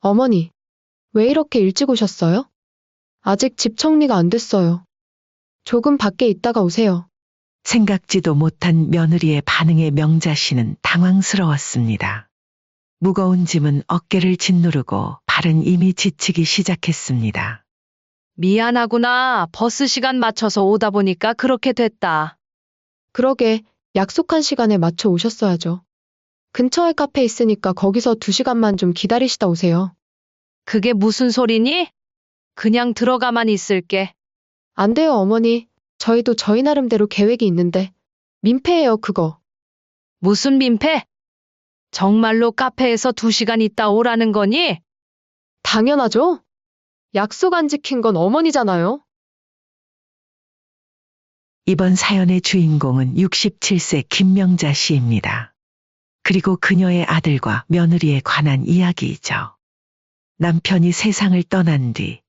어머니, 왜 이렇게 일찍 오셨어요? 아직 집 정리가 안 됐어요. 조금 밖에 있다가 오세요. 생각지도 못한 며느리의 반응에 명자 씨는 당황스러웠습니다. 무거운 짐은 어깨를 짓누르고 발은 이미 지치기 시작했습니다. 미안하구나. 버스 시간 맞춰서 오다 보니까 그렇게 됐다. 그러게, 약속한 시간에 맞춰 오셨어야죠. 근처에 카페 있으니까 거기서 2시간만 좀 기다리시다 오세요. 그게 무슨 소리니? 그냥 들어가만 있을게. 안 돼요, 어머니. 저희도 저희 나름대로 계획이 있는데. 민폐예요, 그거. 무슨 민폐? 정말로 카페에서 2시간 있다 오라는 거니? 당연하죠? 약속 안 지킨 건 어머니잖아요. 이번 사연의 주인공은 67세 김명자 씨입니다. 그리고 그녀의 아들과 며느리에 관한 이야기이죠. 남편이 세상을 떠난 뒤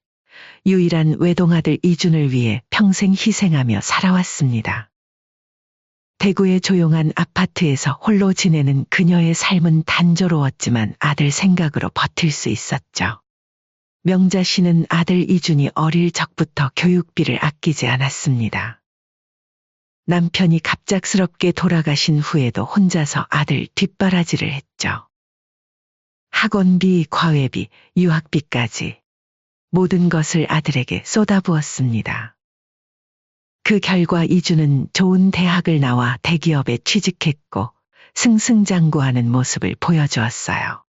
유일한 외동아들 이준을 위해 평생 희생하며 살아왔습니다. 대구의 조용한 아파트에서 홀로 지내는 그녀의 삶은 단조로웠지만 아들 생각으로 버틸 수 있었죠. 명자 씨는 아들 이준이 어릴 적부터 교육비를 아끼지 않았습니다. 남편이 갑작스럽게 돌아가신 후에도 혼자서 아들 뒷바라지를 했죠. 학원비, 과외비, 유학비까지 모든 것을 아들에게 쏟아부었습니다. 그 결과 이준은 좋은 대학을 나와 대기업에 취직했고 승승장구하는 모습을 보여주었어요.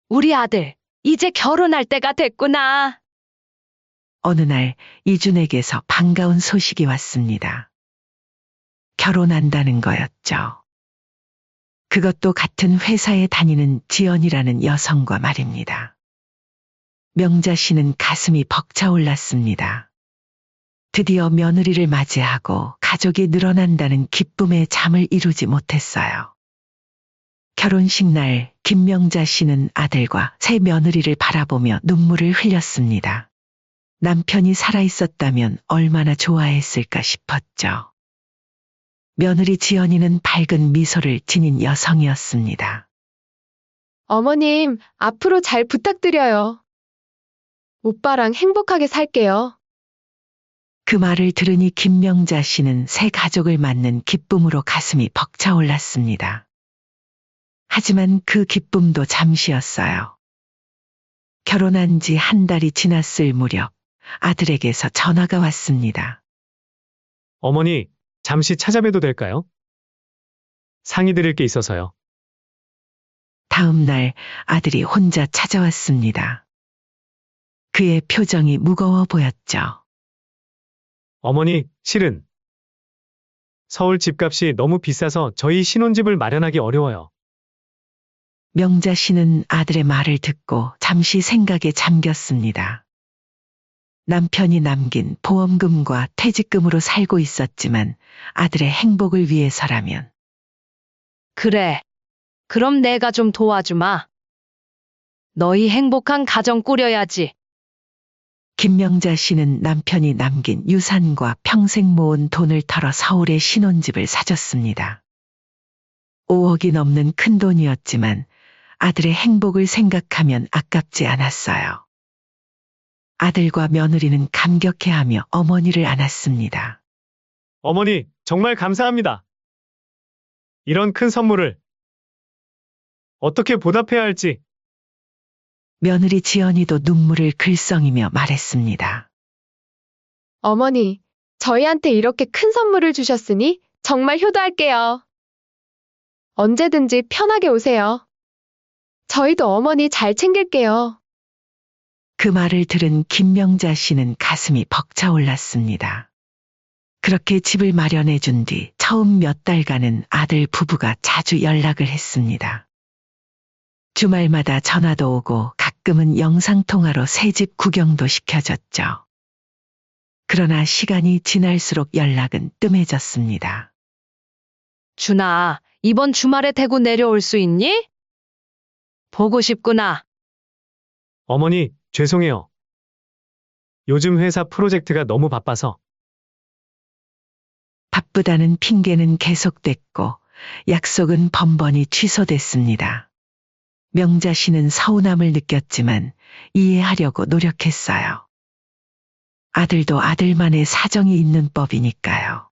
우리 아들, 이제 결혼할 때가 됐구나. 어느 날 이준에게서 반가운 소식이 왔습니다. 결혼한다는 거였죠. 그것도 같은 회사에 다니는 지연이라는 여성과 말입니다. 명자 씨는 가슴이 벅차올랐습니다. 드디어 며느리를 맞이하고 가족이 늘어난다는 기쁨의 잠을 이루지 못했어요. 결혼식 날 김명자 씨는 아들과 새 며느리를 바라보며 눈물을 흘렸습니다. 남편이 살아있었다면 얼마나 좋아했을까 싶었죠. 며느리 지연이는 밝은 미소를 지닌 여성이었습니다. 어머님, 앞으로 잘 부탁드려요. 오빠랑 행복하게 살게요. 그 말을 들으니 김명자 씨는 새 가족을 맞는 기쁨으로 가슴이 벅차올랐습니다. 하지만 그 기쁨도 잠시였어요. 결혼한 지 한 달이 지났을 무렵 아들에게서 전화가 왔습니다. 어머니, 잠시 찾아뵈도 될까요? 상의 드릴 게 있어서요. 다음 날 아들이 혼자 찾아왔습니다. 그의 표정이 무거워 보였죠. 어머니, 실은 서울 집값이 너무 비싸서 저희 신혼집을 마련하기 어려워요. 명자 씨는 아들의 말을 듣고 잠시 생각에 잠겼습니다. 남편이 남긴 보험금과 퇴직금으로 살고 있었지만 아들의 행복을 위해서라면 그래. 그럼 내가 좀 도와주마. 너희 행복한 가정 꾸려야지. 김명자 씨는 남편이 남긴 유산과 평생 모은 돈을 털어 서울에 신혼집을 사줬습니다. 5억이 넘는 큰 돈이었지만 아들의 행복을 생각하면 아깝지 않았어요. 아들과 며느리는 감격해하며 어머니를 안았습니다. 어머니, 정말 감사합니다. 이런 큰 선물을 어떻게 보답해야 할지. 며느리 지연이도 눈물을 글썽이며 말했습니다. 어머니, 저희한테 이렇게 큰 선물을 주셨으니 정말 효도할게요. 언제든지 편하게 오세요. 저희도 어머니 잘 챙길게요. 그 말을 들은 김명자 씨는 가슴이 벅차올랐습니다. 그렇게 집을 마련해 준 뒤 처음 몇 달간은 아들 부부가 자주 연락을 했습니다. 주말마다 전화도 오고 가끔은 영상통화로 새집 구경도 시켜줬죠. 그러나 시간이 지날수록 연락은 뜸해졌습니다. 준아, 이번 주말에 대구 내려올 수 있니? 보고 싶구나. 어머니, 죄송해요. 요즘 회사 프로젝트가 너무 바빠서. 바쁘다는 핑계는 계속됐고 약속은 번번이 취소됐습니다. 명자 씨는 서운함을 느꼈지만 이해하려고 노력했어요. 아들도 아들만의 사정이 있는 법이니까요.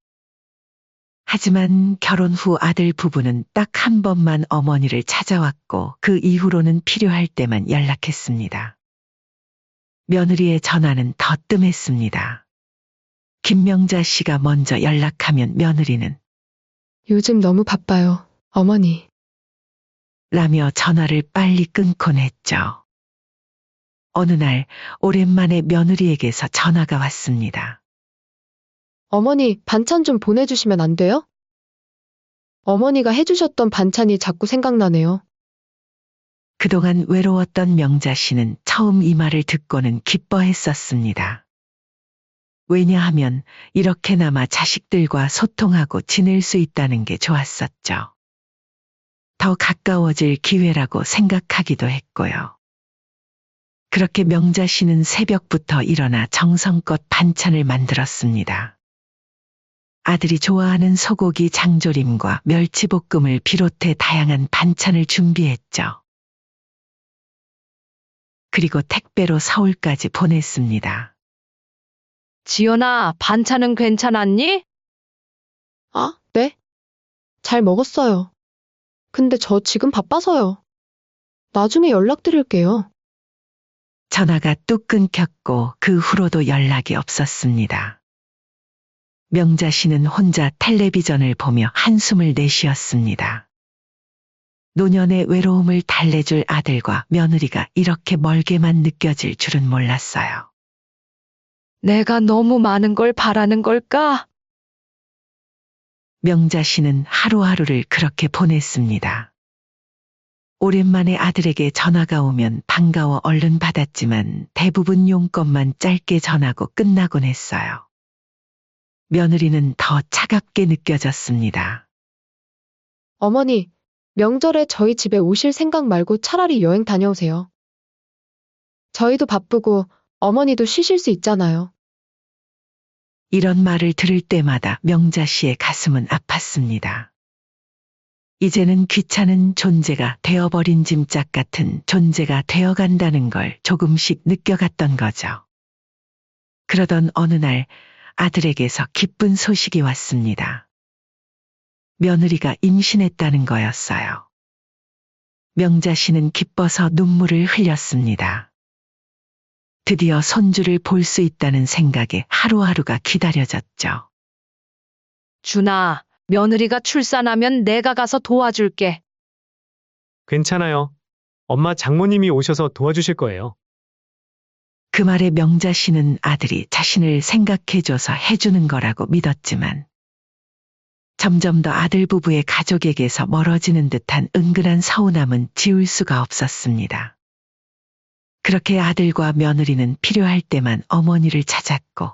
하지만 결혼 후 아들 부부는 딱 한 번만 어머니를 찾아왔고 그 이후로는 필요할 때만 연락했습니다. 며느리의 전화는 더 뜸했습니다. 김명자 씨가 먼저 연락하면 며느리는 요즘 너무 바빠요, 어머니. 라며 전화를 빨리 끊곤 했죠. 어느 날 오랜만에 며느리에게서 전화가 왔습니다. 어머니, 반찬 좀 보내주시면 안 돼요? 어머니가 해주셨던 반찬이 자꾸 생각나네요. 그동안 외로웠던 명자 씨는 처음 이 말을 듣고는 기뻐했었습니다. 왜냐하면 이렇게나마 자식들과 소통하고 지낼 수 있다는 게 좋았었죠. 더 가까워질 기회라고 생각하기도 했고요. 그렇게 명자 씨는 새벽부터 일어나 정성껏 반찬을 만들었습니다. 아들이 좋아하는 소고기 장조림과 멸치볶음을 비롯해 다양한 반찬을 준비했죠. 그리고 택배로 서울까지 보냈습니다. 지연아, 반찬은 괜찮았니? 아, 네? 잘 먹었어요. 근데 저 지금 바빠서요. 나중에 연락드릴게요. 전화가 뚝 끊겼고 그 후로도 연락이 없었습니다. 명자 씨는 혼자 텔레비전을 보며 한숨을 내쉬었습니다. 노년의 외로움을 달래줄 아들과 며느리가 이렇게 멀게만 느껴질 줄은 몰랐어요. 내가 너무 많은 걸 바라는 걸까? 명자 씨는 하루하루를 그렇게 보냈습니다. 오랜만에 아들에게 전화가 오면 반가워 얼른 받았지만 대부분 용건만 짧게 전하고 끝나곤 했어요. 며느리는 더 차갑게 느껴졌습니다. 어머니, 명절에 저희 집에 오실 생각 말고 차라리 여행 다녀오세요. 저희도 바쁘고 어머니도 쉬실 수 있잖아요. 이런 말을 들을 때마다 명자 씨의 가슴은 아팠습니다. 이제는 귀찮은 존재가 되어버린 짐짝 같은 존재가 되어간다는 걸 조금씩 느껴갔던 거죠. 그러던 어느 날 아들에게서 기쁜 소식이 왔습니다. 며느리가 임신했다는 거였어요. 명자 씨는 기뻐서 눈물을 흘렸습니다. 드디어 손주를 볼 수 있다는 생각에 하루하루가 기다려졌죠. 준아, 며느리가 출산하면 내가 가서 도와줄게. 괜찮아요. 엄마 장모님이 오셔서 도와주실 거예요. 그 말에 명자 씨는 아들이 자신을 생각해줘서 해주는 거라고 믿었지만 점점 더 아들 부부의 가족에게서 멀어지는 듯한 은근한 서운함은 지울 수가 없었습니다. 그렇게 아들과 며느리는 필요할 때만 어머니를 찾았고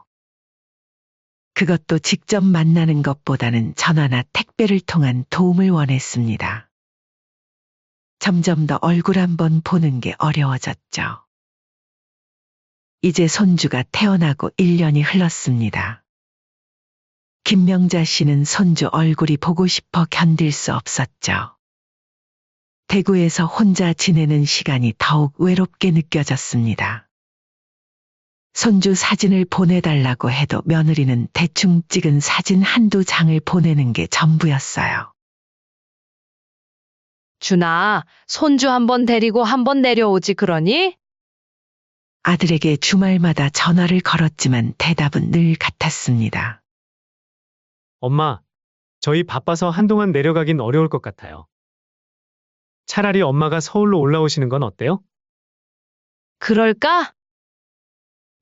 그것도 직접 만나는 것보다는 전화나 택배를 통한 도움을 원했습니다. 점점 더 얼굴 한번 보는 게 어려워졌죠. 이제 손주가 태어나고 1년이 흘렀습니다. 김명자 씨는 손주 얼굴이 보고 싶어 견딜 수 없었죠. 대구에서 혼자 지내는 시간이 더욱 외롭게 느껴졌습니다. 손주 사진을 보내달라고 해도 며느리는 대충 찍은 사진 한두 장을 보내는 게 전부였어요. 준아, 손주 한번 데리고 한번 내려오지 그러니? 아들에게 주말마다 전화를 걸었지만 대답은 늘 같았습니다. 엄마, 저희 바빠서 한동안 내려가긴 어려울 것 같아요. 차라리 엄마가 서울로 올라오시는 건 어때요? 그럴까?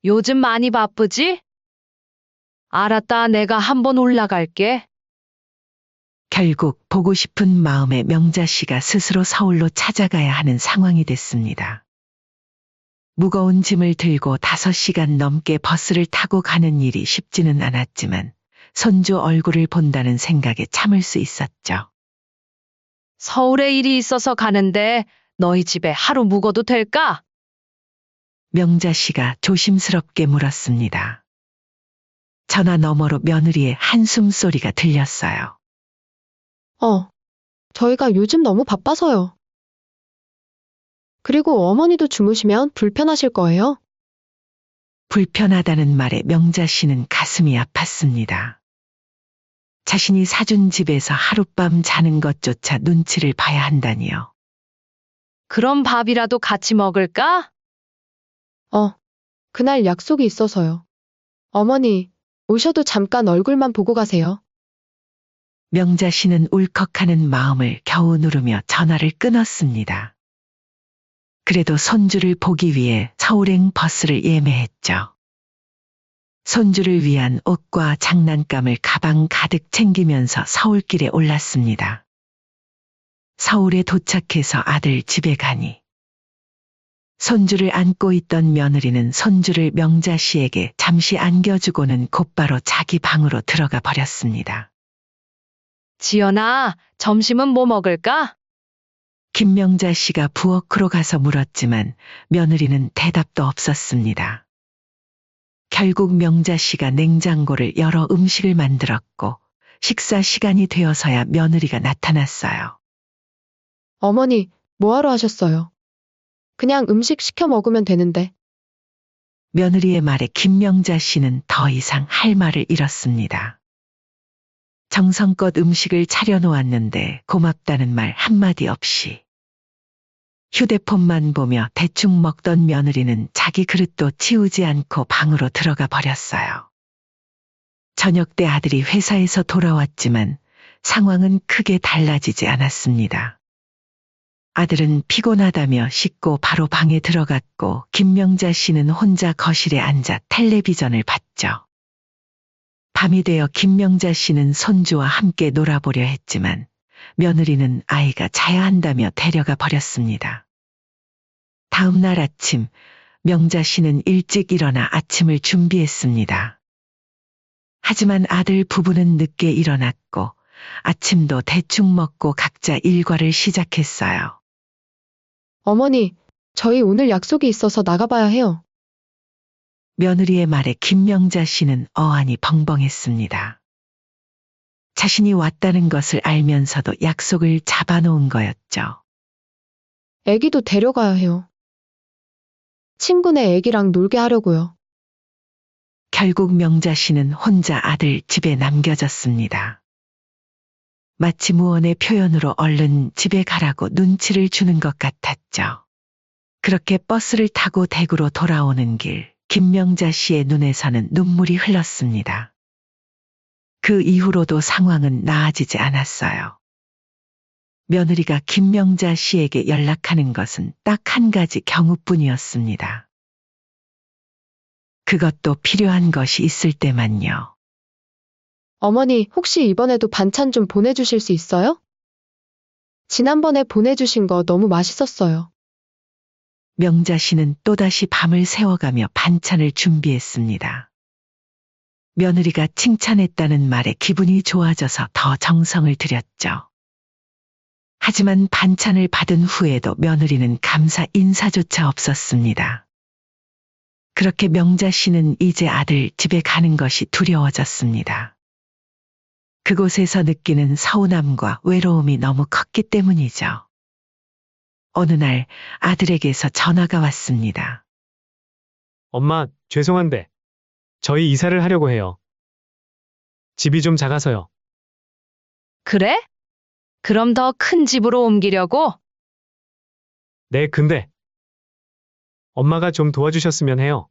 요즘 많이 바쁘지? 알았다, 내가 한번 올라갈게. 결국 보고 싶은 마음에 명자 씨가 스스로 서울로 찾아가야 하는 상황이 됐습니다. 무거운 짐을 들고 5시간 넘게 버스를 타고 가는 일이 쉽지는 않았지만 손주 얼굴을 본다는 생각에 참을 수 있었죠. 서울에 일이 있어서 가는데 너희 집에 하루 묵어도 될까? 명자 씨가 조심스럽게 물었습니다. 전화 너머로 며느리의 한숨 소리가 들렸어요. 저희가 요즘 너무 바빠서요. 그리고 어머니도 주무시면 불편하실 거예요. 불편하다는 말에 명자 씨는 가슴이 아팠습니다. 자신이 사준 집에서 하룻밤 자는 것조차 눈치를 봐야 한다니요. 그럼 밥이라도 같이 먹을까? 그날 약속이 있어서요. 어머니, 오셔도 잠깐 얼굴만 보고 가세요. 명자 씨는 울컥하는 마음을 겨우 누르며 전화를 끊었습니다. 그래도 손주를 보기 위해 서울행 버스를 예매했죠. 손주를 위한 옷과 장난감을 가방 가득 챙기면서 서울길에 올랐습니다. 서울에 도착해서 아들 집에 가니 손주를 안고 있던 며느리는 손주를 명자 씨에게 잠시 안겨주고는 곧바로 자기 방으로 들어가 버렸습니다. 지연아, 점심은 뭐 먹을까? 김명자 씨가 부엌으로 가서 물었지만 며느리는 대답도 없었습니다. 결국 명자 씨가 냉장고를 열어 음식을 만들었고 식사 시간이 되어서야 며느리가 나타났어요. 어머니, 뭐하러 하셨어요? 그냥 음식 시켜 먹으면 되는데. 며느리의 말에 김명자 씨는 더 이상 할 말을 잃었습니다. 정성껏 음식을 차려놓았는데 고맙다는 말 한마디 없이 휴대폰만 보며 대충 먹던 며느리는 자기 그릇도 치우지 않고 방으로 들어가 버렸어요. 저녁 때 아들이 회사에서 돌아왔지만 상황은 크게 달라지지 않았습니다. 아들은 피곤하다며 씻고 바로 방에 들어갔고 김명자 씨는 혼자 거실에 앉아 텔레비전을 봤죠. 밤이 되어 김명자 씨는 손주와 함께 놀아보려 했지만 며느리는 아이가 자야 한다며 데려가 버렸습니다. 다음 날 아침, 명자 씨는 일찍 일어나 아침을 준비했습니다. 하지만 아들 부부는 늦게 일어났고 아침도 대충 먹고 각자 일과를 시작했어요. 어머니, 저희 오늘 약속이 있어서 나가봐야 해요. 며느리의 말에 김명자 씨는 어안이 벙벙했습니다. 자신이 왔다는 것을 알면서도 약속을 잡아놓은 거였죠. 애기도 데려가야 해요. 친구네 애기랑 놀게 하려고요. 결국 명자 씨는 혼자 아들 집에 남겨졌습니다. 마치 무언의 표현으로 얼른 집에 가라고 눈치를 주는 것 같았죠. 그렇게 버스를 타고 대구로 돌아오는 길, 김명자 씨의 눈에서는 눈물이 흘렀습니다. 그 이후로도 상황은 나아지지 않았어요. 며느리가 김명자 씨에게 연락하는 것은 딱 한 가지 경우뿐이었습니다. 그것도 필요한 것이 있을 때만요. 어머니, 혹시 이번에도 반찬 좀 보내주실 수 있어요? 지난번에 보내주신 거 너무 맛있었어요. 명자 씨는 또다시 밤을 새워가며 반찬을 준비했습니다. 며느리가 칭찬했다는 말에 기분이 좋아져서 더 정성을 들였죠. 하지만 반찬을 받은 후에도 며느리는 감사 인사조차 없었습니다. 그렇게 명자 씨는 이제 아들 집에 가는 것이 두려워졌습니다. 그곳에서 느끼는 서운함과 외로움이 너무 컸기 때문이죠. 어느 날 아들에게서 전화가 왔습니다. 엄마, 죄송한데 저희 이사를 하려고 해요. 집이 좀 작아서요. 그래? 그럼 더 큰 집으로 옮기려고? 네, 근데 엄마가 좀 도와주셨으면 해요.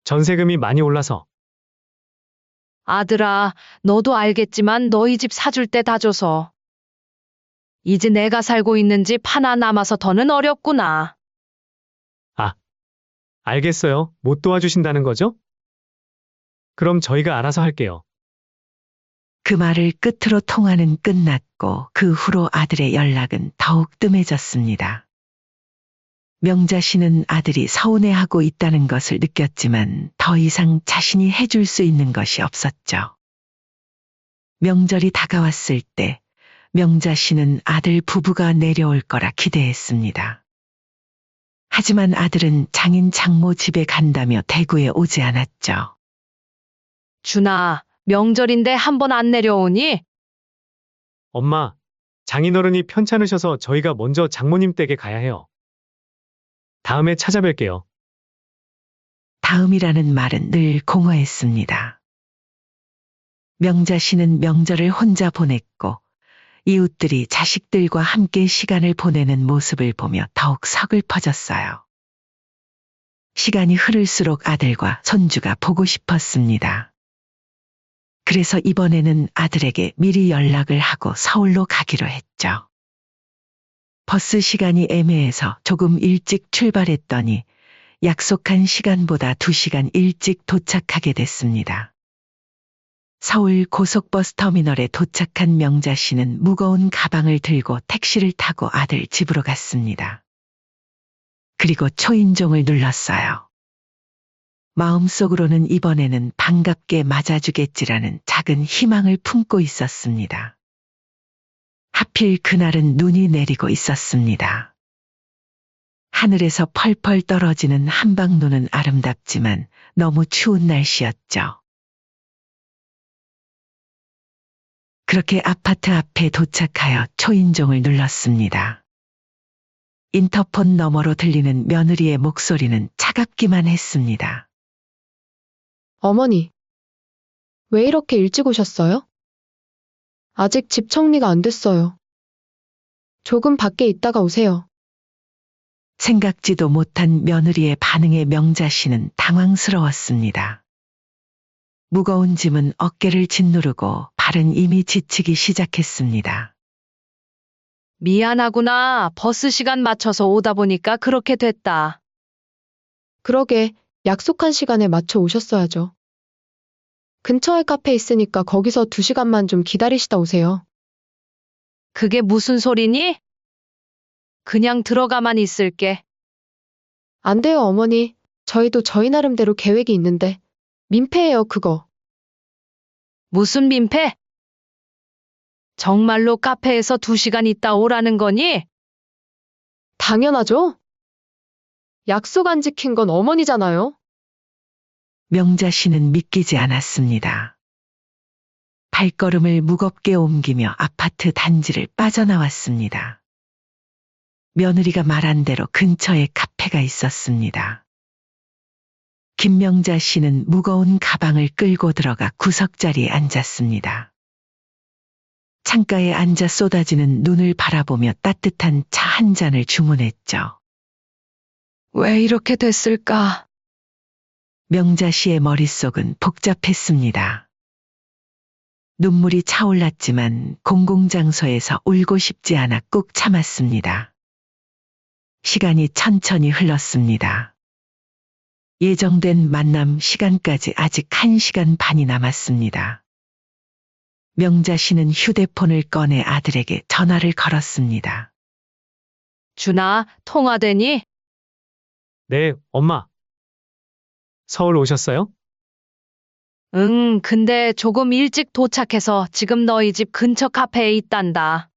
전세금이 많이 올라서. 아들아, 너도 알겠지만 너희 집 사줄 때 다 줘서. 이제 내가 살고 있는 집 하나 남아서 더는 어렵구나. 알겠어요. 못 도와주신다는 거죠? 그럼 저희가 알아서 할게요. 그 말을 끝으로 통화는 끝났고 그 후로 아들의 연락은 더욱 뜸해졌습니다. 명자 씨는 아들이 서운해하고 있다는 것을 느꼈지만 더 이상 자신이 해줄 수 있는 것이 없었죠. 명절이 다가왔을 때 명자 씨는 아들 부부가 내려올 거라 기대했습니다. 하지만 아들은 장인 장모 집에 간다며 대구에 오지 않았죠. 준아, 명절인데 한 번 안 내려오니? 엄마, 장인어른이 편찮으셔서 저희가 먼저 장모님 댁에 가야 해요. 다음에 찾아뵐게요. 다음이라는 말은 늘 공허했습니다. 명자 씨는 명절을 혼자 보냈고 이웃들이 자식들과 함께 시간을 보내는 모습을 보며 더욱 서글퍼졌어요. 시간이 흐를수록 아들과 손주가 보고 싶었습니다. 그래서 이번에는 아들에게 미리 연락을 하고 서울로 가기로 했죠. 버스 시간이 애매해서 조금 일찍 출발했더니 약속한 시간보다 2시간 일찍 도착하게 됐습니다. 서울 고속버스 터미널에 도착한 명자 씨는 무거운 가방을 들고 택시를 타고 아들 집으로 갔습니다. 그리고 초인종을 눌렀어요. 마음속으로는 이번에는 반갑게 맞아주겠지라는 작은 희망을 품고 있었습니다. 하필 그날은 눈이 내리고 있었습니다. 하늘에서 펄펄 떨어지는 한방눈은 아름답지만 너무 추운 날씨였죠. 그렇게 아파트 앞에 도착하여 초인종을 눌렀습니다. 인터폰 너머로 들리는 며느리의 목소리는 차갑기만 했습니다. 어머니, 왜 이렇게 일찍 오셨어요? 아직 집 정리가 안 됐어요. 조금 밖에 있다가 오세요. 생각지도 못한 며느리의 반응에 명자 씨는 당황스러웠습니다. 무거운 짐은 어깨를 짓누르고 발은 이미 지치기 시작했습니다. 미안하구나. 버스 시간 맞춰서 오다 보니까 그렇게 됐다. 그러게, 약속한 시간에 맞춰 오셨어야죠. 근처에 카페 있으니까 거기서 2시간만 좀 기다리시다 오세요. 그게 무슨 소리니? 그냥 들어가만 있을게. 안 돼요, 어머니. 저희도 저희 나름대로 계획이 있는데. 민폐예요, 그거. 무슨 민폐? 정말로 카페에서 2시간 있다 오라는 거니? 당연하죠? 약속 안 지킨 건 어머니잖아요. 명자 씨는 믿기지 않았습니다. 발걸음을 무겁게 옮기며 아파트 단지를 빠져나왔습니다. 며느리가 말한 대로 근처에 카페가 있었습니다. 김명자 씨는 무거운 가방을 끌고 들어가 구석자리에 앉았습니다. 창가에 앉아 쏟아지는 눈을 바라보며 따뜻한 차 한 잔을 주문했죠. 왜 이렇게 됐을까? 명자 씨의 머릿속은 복잡했습니다. 눈물이 차올랐지만 공공장소에서 울고 싶지 않아 꾹 참았습니다. 시간이 천천히 흘렀습니다. 예정된 만남 시간까지 아직 1시간 반이 남았습니다. 명자 씨는 휴대폰을 꺼내 아들에게 전화를 걸었습니다. 준아, 통화되니? 네, 엄마. 서울 오셨어요? 응, 근데 조금 일찍 도착해서 지금 너희 집 근처 카페에 있단다.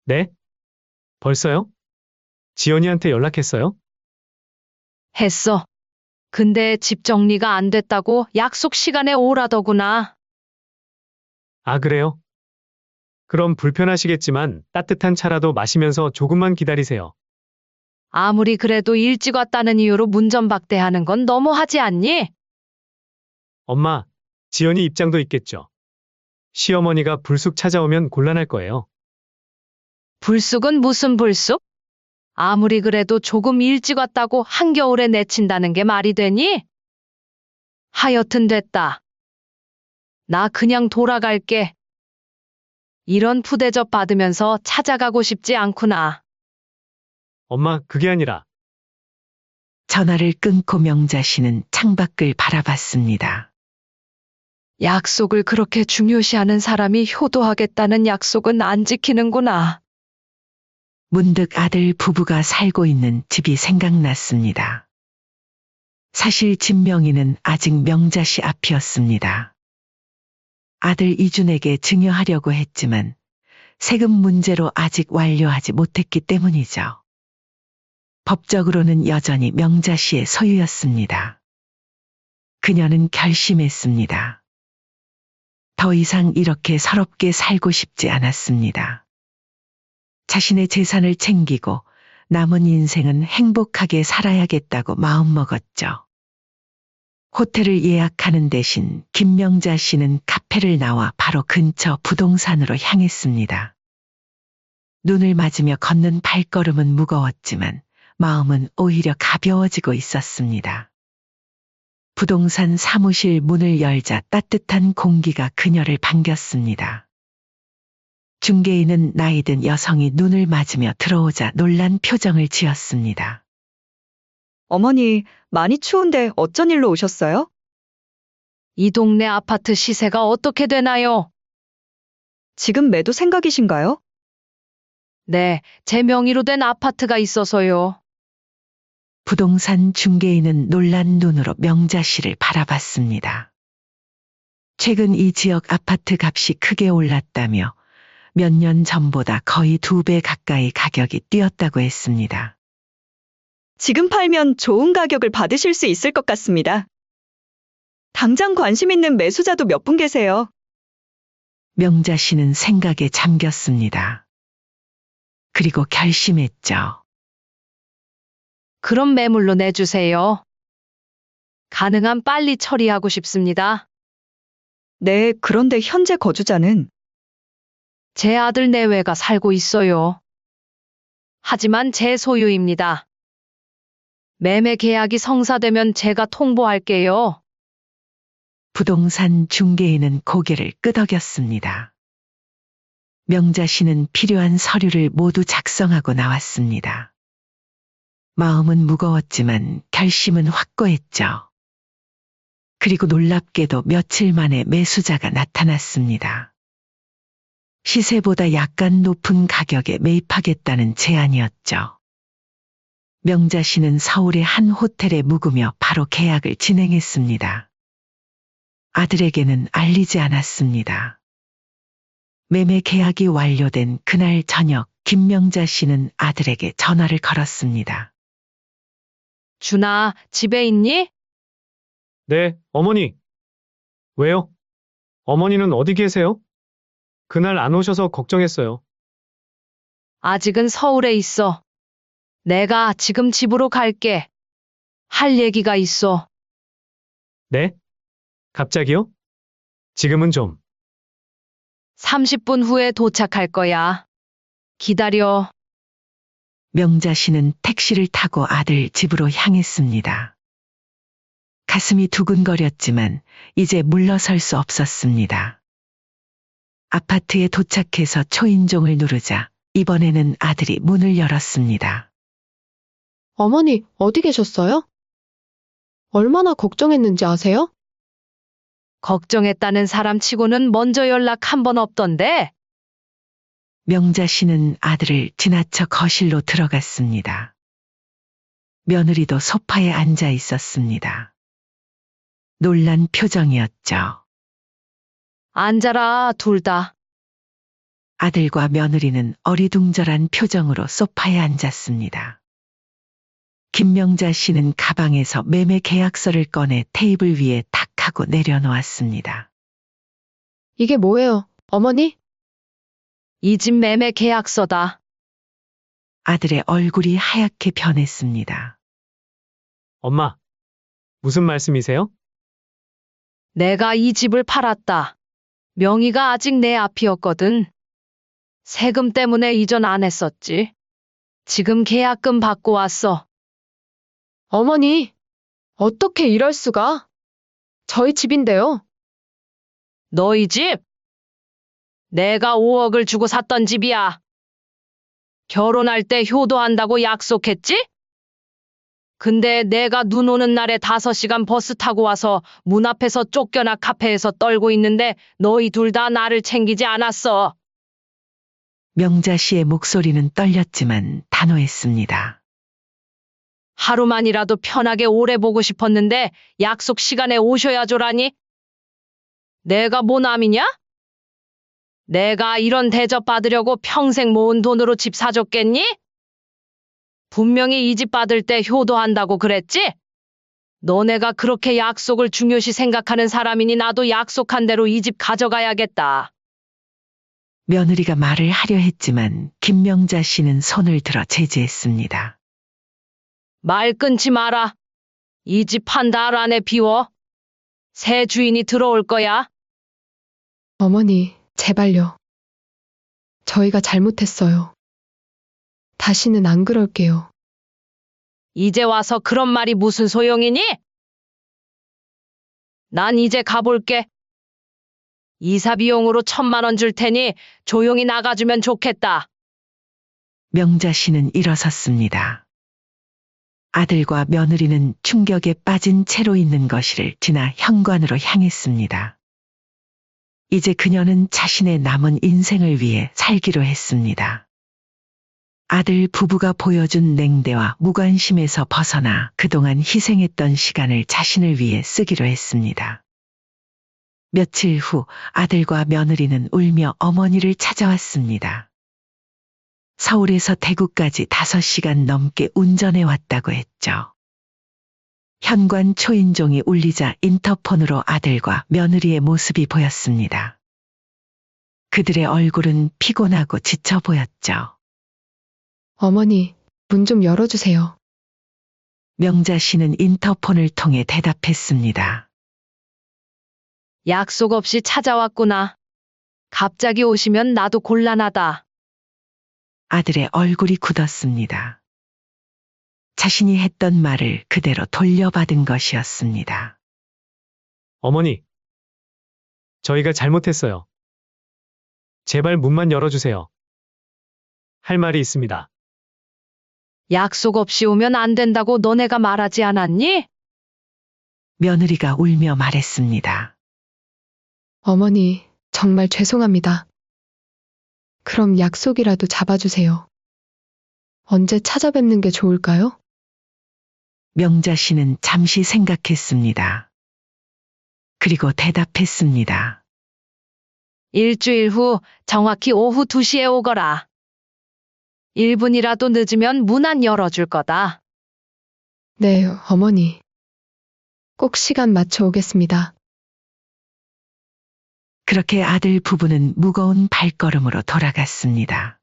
네? 벌써요? 지연이한테 연락했어요? 했어. 근데 집 정리가 안 됐다고 약속 시간에 오라더구나. 아, 그래요? 그럼 불편하시겠지만 따뜻한 차라도 마시면서 조금만 기다리세요. 아무리 그래도 일찍 왔다는 이유로 문전박대하는 건 너무하지 않니? 엄마, 지연이 입장도 있겠죠. 시어머니가 불쑥 찾아오면 곤란할 거예요. 불쑥은 무슨 불쑥? 아무리 그래도 조금 일찍 왔다고 한겨울에 내친다는 게 말이 되니? 하여튼 됐다. 나 그냥 돌아갈게. 이런 푸대접 받으면서 찾아가고 싶지 않구나. 엄마, 그게 아니라 전화를 끊고 명자 씨는 창밖을 바라봤습니다. 약속을 그렇게 중요시하는 사람이 효도하겠다는 약속은 안 지키는구나. 문득 아들 부부가 살고 있는 집이 생각났습니다. 사실 집 명의는 아직 명자 씨 앞이었습니다. 아들 이준에게 증여하려고 했지만 세금 문제로 아직 완료하지 못했기 때문이죠. 법적으로는 여전히 명자 씨의 소유였습니다. 그녀는 결심했습니다. 더 이상 이렇게 서럽게 살고 싶지 않았습니다. 자신의 재산을 챙기고 남은 인생은 행복하게 살아야겠다고 마음먹었죠. 호텔을 예약하는 대신 김명자 씨는 카페를 나와 바로 근처 부동산으로 향했습니다. 눈을 맞으며 걷는 발걸음은 무거웠지만 마음은 오히려 가벼워지고 있었습니다. 부동산 사무실 문을 열자 따뜻한 공기가 그녀를 반겼습니다. 중개인은 나이든 여성이 눈을 맞으며 들어오자 놀란 표정을 지었습니다. 어머니, 많이 추운데 어쩐 일로 오셨어요? 이 동네 아파트 시세가 어떻게 되나요? 지금 매도 생각이신가요? 네, 제 명의로 된 아파트가 있어서요. 부동산 중개인은 놀란 눈으로 명자 씨를 바라봤습니다. 최근 이 지역 아파트 값이 크게 올랐다며 몇 년 전보다 거의 2배 가까이 가격이 뛰었다고 했습니다. 지금 팔면 좋은 가격을 받으실 수 있을 것 같습니다. 당장 관심 있는 매수자도 몇 분 계세요. 명자 씨는 생각에 잠겼습니다. 그리고 결심했죠. 그럼 매물로 내주세요. 가능한 빨리 처리하고 싶습니다. 네, 그런데 현재 거주자는 제 아들 내외가 살고 있어요. 하지만 제 소유입니다. 매매 계약이 성사되면 제가 통보할게요. 부동산 중개인은 고개를 끄덕였습니다. 명자 씨는 필요한 서류를 모두 작성하고 나왔습니다. 마음은 무거웠지만 결심은 확고했죠. 그리고 놀랍게도 며칠 만에 매수자가 나타났습니다. 시세보다 약간 높은 가격에 매입하겠다는 제안이었죠. 명자 씨는 서울의 한 호텔에 묵으며 바로 계약을 진행했습니다. 아들에게는 알리지 않았습니다. 매매 계약이 완료된 그날 저녁 김명자 씨는 아들에게 전화를 걸었습니다. 준아, 집에 있니? 네, 어머니. 왜요? 어머니는 어디 계세요? 그날 안 오셔서 걱정했어요. 아직은 서울에 있어. 내가 지금 집으로 갈게. 할 얘기가 있어. 네? 갑자기요? 지금은 좀. 30분 후에 도착할 거야. 기다려. 명자 씨는 택시를 타고 아들 집으로 향했습니다. 가슴이 두근거렸지만 이제 물러설 수 없었습니다. 아파트에 도착해서 초인종을 누르자 이번에는 아들이 문을 열었습니다. 어머니, 어디 계셨어요? 얼마나 걱정했는지 아세요? 걱정했다는 사람 치고는 먼저 연락 한 번 없던데? 명자 씨는 아들을 지나쳐 거실로 들어갔습니다. 며느리도 소파에 앉아 있었습니다. 놀란 표정이었죠. 앉아라, 둘 다. 아들과 며느리는 어리둥절한 표정으로 소파에 앉았습니다. 김명자 씨는 가방에서 매매 계약서를 꺼내 테이블 위에 탁 하고 내려놓았습니다. 이게 뭐예요, 어머니? 이 집 매매 계약서다. 아들의 얼굴이 하얗게 변했습니다. 엄마, 무슨 말씀이세요? 내가 이 집을 팔았다. 명의가 아직 내 앞이었거든. 세금 때문에 이전 안 했었지. 지금 계약금 받고 왔어. 어머니, 어떻게 이럴 수가? 저희 집인데요. 너희 집? 내가 5억을 주고 샀던 집이야. 결혼할 때 효도한다고 약속했지? 근데 내가 눈 오는 날에 5시간 버스 타고 와서 문 앞에서 쫓겨나 카페에서 떨고 있는데 너희 둘 다 나를 챙기지 않았어. 명자 씨의 목소리는 떨렸지만 단호했습니다. 하루만이라도 편하게 오래 보고 싶었는데 약속 시간에 오셔야 줘라니? 내가 뭐 남이냐? 내가 이런 대접 받으려고 평생 모은 돈으로 집 사줬겠니? 분명히 이 집 받을 때 효도한다고 그랬지? 너네가 그렇게 약속을 중요시 생각하는 사람이니 나도 약속한 대로 이 집 가져가야겠다. 며느리가 말을 하려 했지만 김명자 씨는 손을 들어 제지했습니다. 말 끊지 마라. 이 집 한 달 안에 비워. 새 주인이 들어올 거야. 어머니, 제발요. 저희가 잘못했어요. 다시는 안 그럴게요. 이제 와서 그런 말이 무슨 소용이니? 난 이제 가볼게. 이사 비용으로 1,000만 원 줄 테니 조용히 나가주면 좋겠다. 명자 씨는 일어섰습니다. 아들과 며느리는 충격에 빠진 채로 있는 거실을 지나 현관으로 향했습니다. 이제 그녀는 자신의 남은 인생을 위해 살기로 했습니다. 아들 부부가 보여준 냉대와 무관심에서 벗어나 그동안 희생했던 시간을 자신을 위해 쓰기로 했습니다. 며칠 후 아들과 며느리는 울며 어머니를 찾아왔습니다. 서울에서 대구까지 5시간 넘게 운전해 왔다고 했죠. 현관 초인종이 울리자 인터폰으로 아들과 며느리의 모습이 보였습니다. 그들의 얼굴은 피곤하고 지쳐 보였죠. 어머니, 문 좀 열어주세요. 명자 씨는 인터폰을 통해 대답했습니다. 약속 없이 찾아왔구나. 갑자기 오시면 나도 곤란하다. 아들의 얼굴이 굳었습니다. 자신이 했던 말을 그대로 돌려받은 것이었습니다. 어머니, 저희가 잘못했어요. 제발 문만 열어주세요. 할 말이 있습니다. 약속 없이 오면 안 된다고 너네가 말하지 않았니? 며느리가 울며 말했습니다. 어머니, 정말 죄송합니다. 그럼 약속이라도 잡아주세요. 언제 찾아뵙는 게 좋을까요? 명자 씨는 잠시 생각했습니다. 그리고 대답했습니다. 일주일 후 정확히 오후 2시에 오거라. 1분이라도 늦으면 문 안 열어줄 거다. 네, 어머니. 꼭 시간 맞춰 오겠습니다. 그렇게 아들 부부는 무거운 발걸음으로 돌아갔습니다.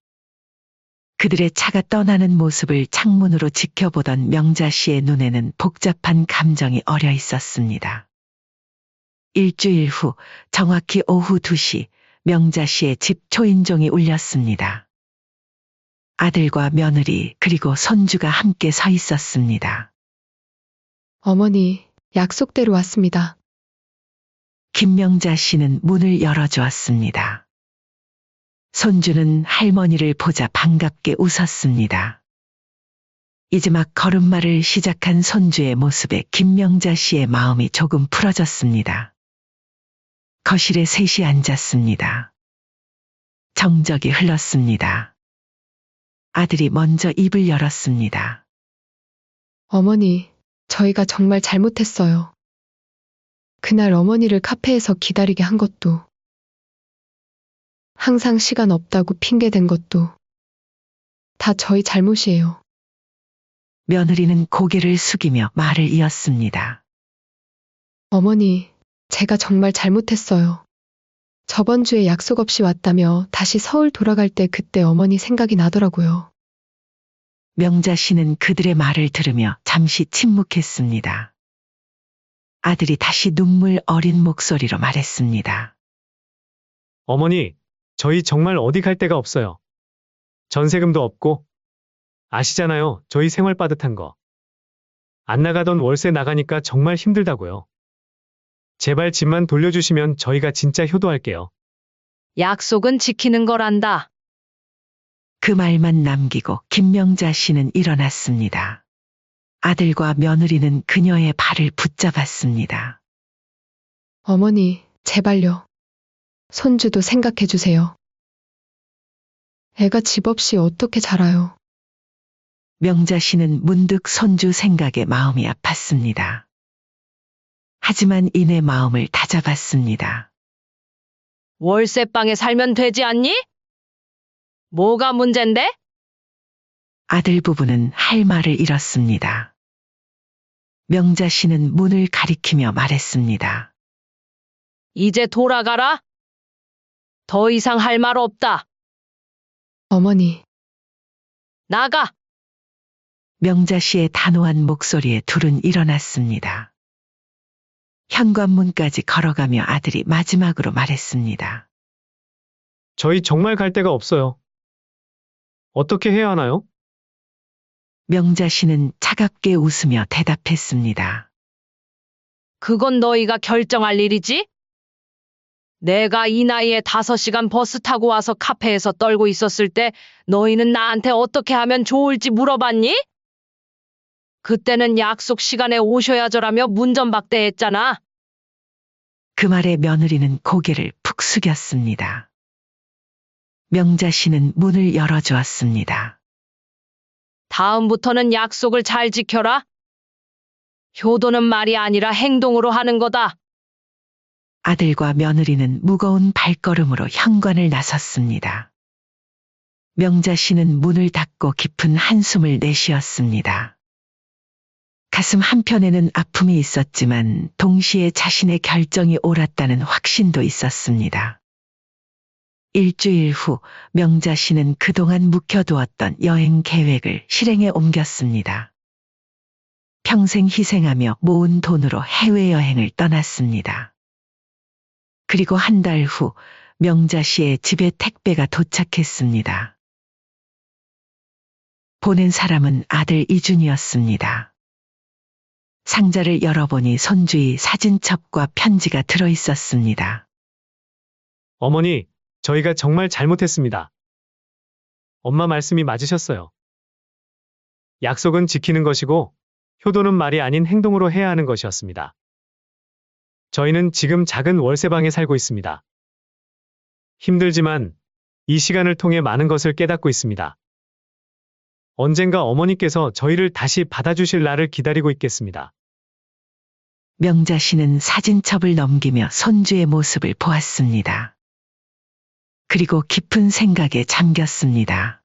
그들의 차가 떠나는 모습을 창문으로 지켜보던 명자 씨의 눈에는 복잡한 감정이 어려 있었습니다. 일주일 후 정확히 오후 2시 명자 씨의 집 초인종이 울렸습니다. 아들과 며느리 그리고 손주가 함께 서 있었습니다. 어머니, 약속대로 왔습니다. 김명자 씨는 문을 열어주었습니다. 손주는 할머니를 보자 반갑게 웃었습니다. 이제 막 걸음마를 시작한 손주의 모습에 김명자 씨의 마음이 조금 풀어졌습니다. 거실에 셋이 앉았습니다. 정적이 흘렀습니다. 아들이 먼저 입을 열었습니다. 어머니, 저희가 정말 잘못했어요. 그날 어머니를 카페에서 기다리게 한 것도, 항상 시간 없다고 핑계댄 것도, 다 저희 잘못이에요. 며느리는 고개를 숙이며 말을 이었습니다. 어머니, 제가 정말 잘못했어요. 저번 주에 약속 없이 왔다며 다시 서울 돌아갈 때 그때 어머니 생각이 나더라고요. 명자 씨는 그들의 말을 들으며 잠시 침묵했습니다. 아들이 다시 눈물 어린 목소리로 말했습니다. 어머니, 저희 정말 어디 갈 데가 없어요. 전세금도 없고, 아시잖아요. 저희 생활 빠듯한 거. 안 나가던 월세 나가니까 정말 힘들다고요. 제발 집만 돌려주시면 저희가 진짜 효도할게요. 약속은 지키는 거란다. 그 말만 남기고 김명자 씨는 일어났습니다. 아들과 며느리는 그녀의 발을 붙잡았습니다. 어머니, 제발요. 손주도 생각해 주세요. 애가 집 없이 어떻게 자라요? 명자 씨는 문득 손주 생각에 마음이 아팠습니다. 하지만 이내 마음을 다잡았습니다. 월세방에 살면 되지 않니? 뭐가 문젠데? 아들 부부는 할 말을 잃었습니다. 명자 씨는 문을 가리키며 말했습니다. 이제 돌아가라. 더 이상 할 말 없다. 어머니, 나가! 명자 씨의 단호한 목소리에 둘은 일어났습니다. 현관문까지 걸어가며 아들이 마지막으로 말했습니다. 저희 정말 갈 데가 없어요. 어떻게 해야 하나요? 명자 씨는 차갑게 웃으며 대답했습니다. 그건 너희가 결정할 일이지? 내가 이 나이에 5시간 버스 타고 와서 카페에서 떨고 있었을 때 너희는 나한테 어떻게 하면 좋을지 물어봤니? 그때는 약속 시간에 오셔야죠라며 문전박대했잖아. 그 말에 며느리는 고개를 푹 숙였습니다. 명자 씨는 문을 열어주었습니다. 다음부터는 약속을 잘 지켜라. 효도는 말이 아니라 행동으로 하는 거다. 아들과 며느리는 무거운 발걸음으로 현관을 나섰습니다. 명자 씨는 문을 닫고 깊은 한숨을 내쉬었습니다. 가슴 한편에는 아픔이 있었지만 동시에 자신의 결정이 옳았다는 확신도 있었습니다. 일주일 후 명자 씨는 그동안 묵혀두었던 여행 계획을 실행에 옮겼습니다. 평생 희생하며 모은 돈으로 해외여행을 떠났습니다. 그리고 한 달 후 명자 씨의 집에 택배가 도착했습니다. 보낸 사람은 아들 이준이었습니다. 상자를 열어보니 손주의 사진첩과 편지가 들어 있었습니다. 어머니, 저희가 정말 잘못했습니다. 엄마 말씀이 맞으셨어요. 약속은 지키는 것이고, 효도는 말이 아닌 행동으로 해야 하는 것이었습니다. 저희는 지금 작은 월세방에 살고 있습니다. 힘들지만 이 시간을 통해 많은 것을 깨닫고 있습니다. 언젠가 어머니께서 저희를 다시 받아주실 날을 기다리고 있겠습니다. 명자 씨는 사진첩을 넘기며 손주의 모습을 보았습니다. 그리고 깊은 생각에 잠겼습니다.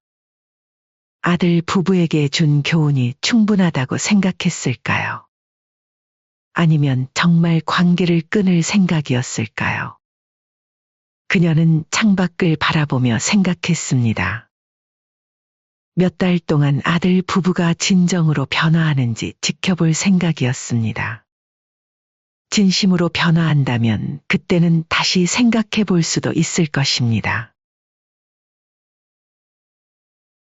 아들 부부에게 준 교훈이 충분하다고 생각했을까요? 아니면 정말 관계를 끊을 생각이었을까요? 그녀는 창밖을 바라보며 생각했습니다. 몇 달 동안 아들 부부가 진정으로 변화하는지 지켜볼 생각이었습니다. 진심으로 변화한다면 그때는 다시 생각해 볼 수도 있을 것입니다.